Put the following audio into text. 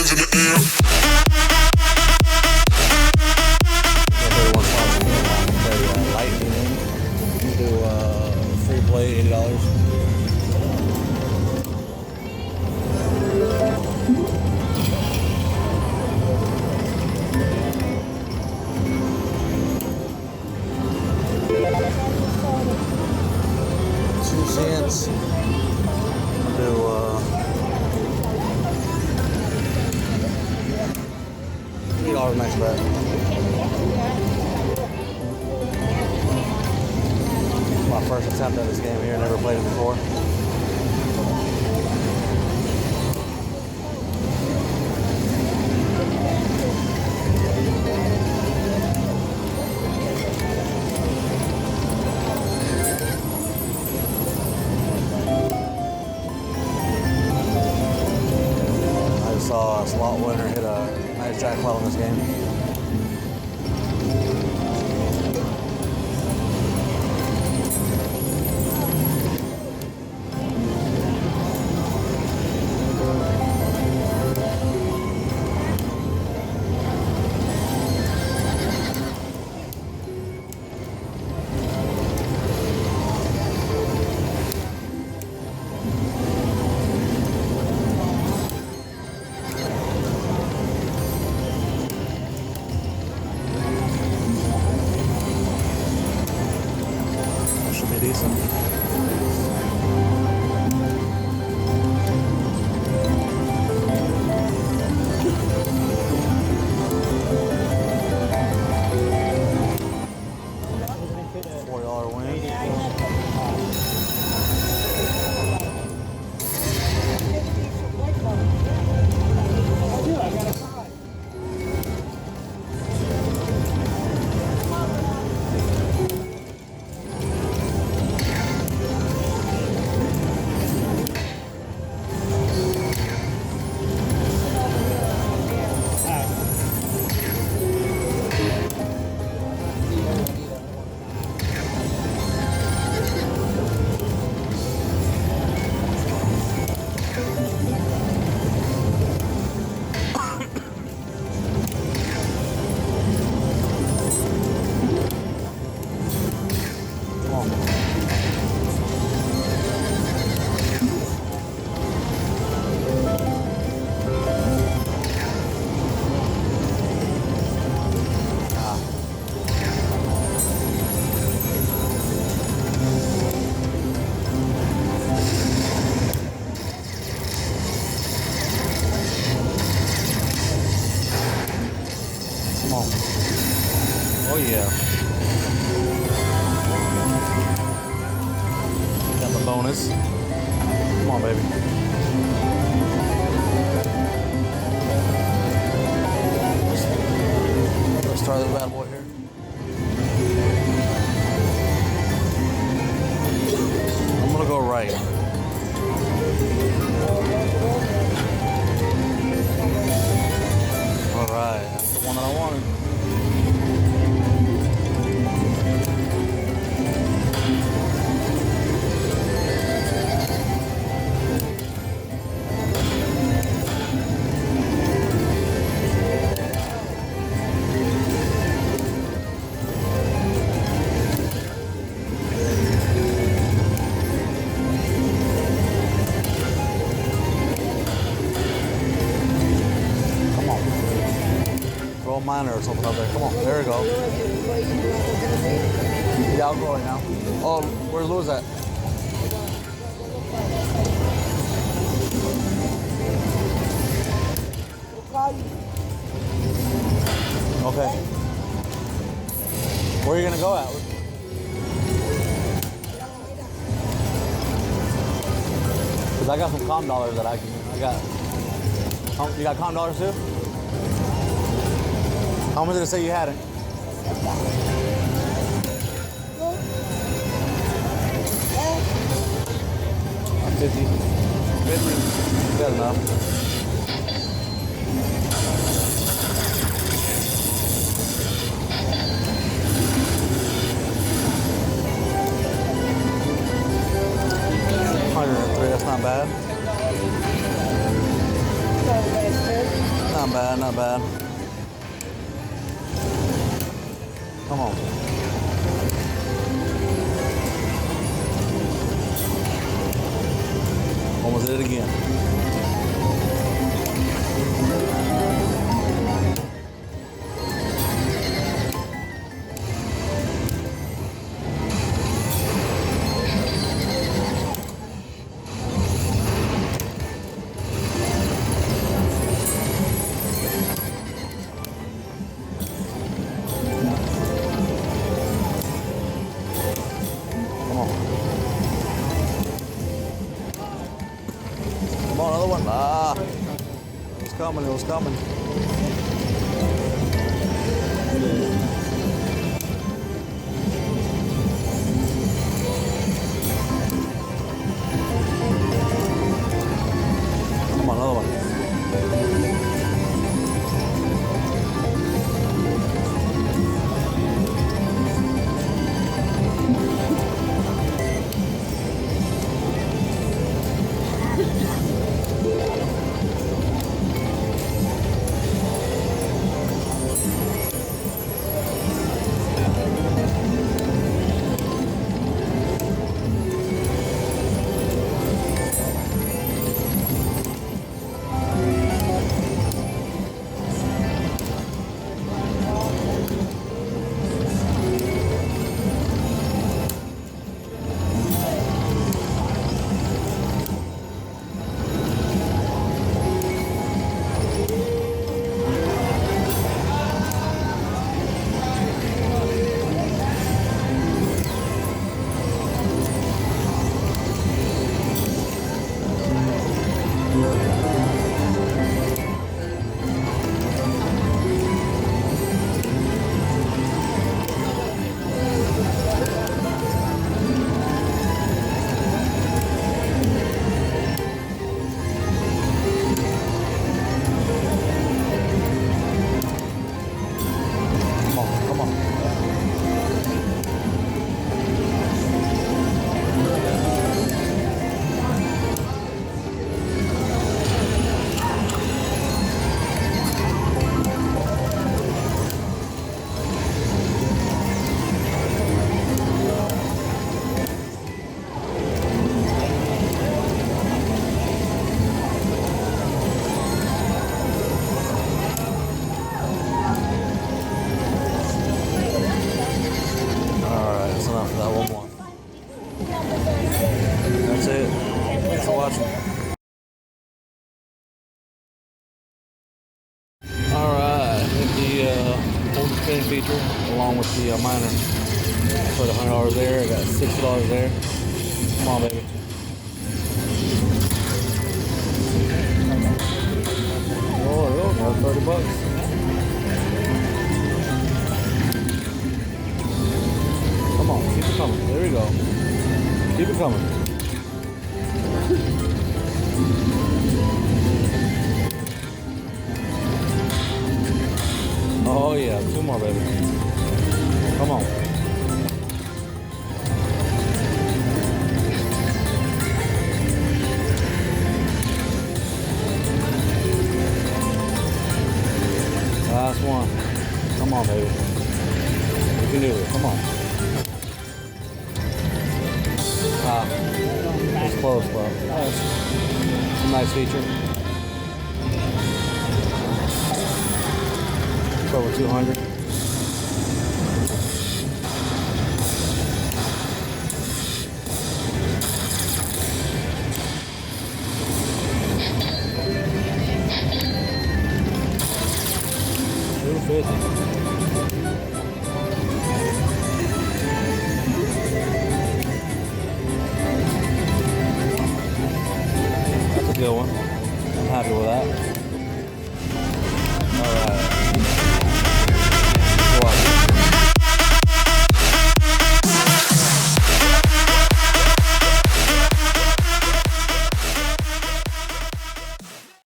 hands in the air. Lightning in. Do free play, $80. $0.02. Do $8 max bet. My first attempt at this game here, never played it before. I saw a slot winner hit a nice jackpot in this game. Should be decent. $40 win. Oh yeah. Got the bonus. Come on, baby. Let's try this bad boy here. I'm gonna go right. All right, that's the one that I wanted. Throw a miner or something up there. Come on, there we go. Yeah, I'll go right now. Oh, where's Louis at? Okay. Where are you gonna go at? Cause I got some calm dollars that I got. You got calm dollars too? How much did it say you had it? 50. Good enough. $103, that's not bad. not bad, not bad. Come on. Almost did it again. Come on, another one. Ah, it's coming, it was coming. Come on, another one. Come on. That's enough for that one more. That's it. Thanks for watching. Alright, with the hold the spin feature along with the miner. Put $100 there, I got $60 there. Come on, baby. Oh, there we go, another $30. Come on, keep it coming. There we go. Keep it coming. Oh yeah, two more, baby. Come on. Last one. Come on, baby. You can do it. Come on. It's close, bro. It's a nice feature. It's over 200.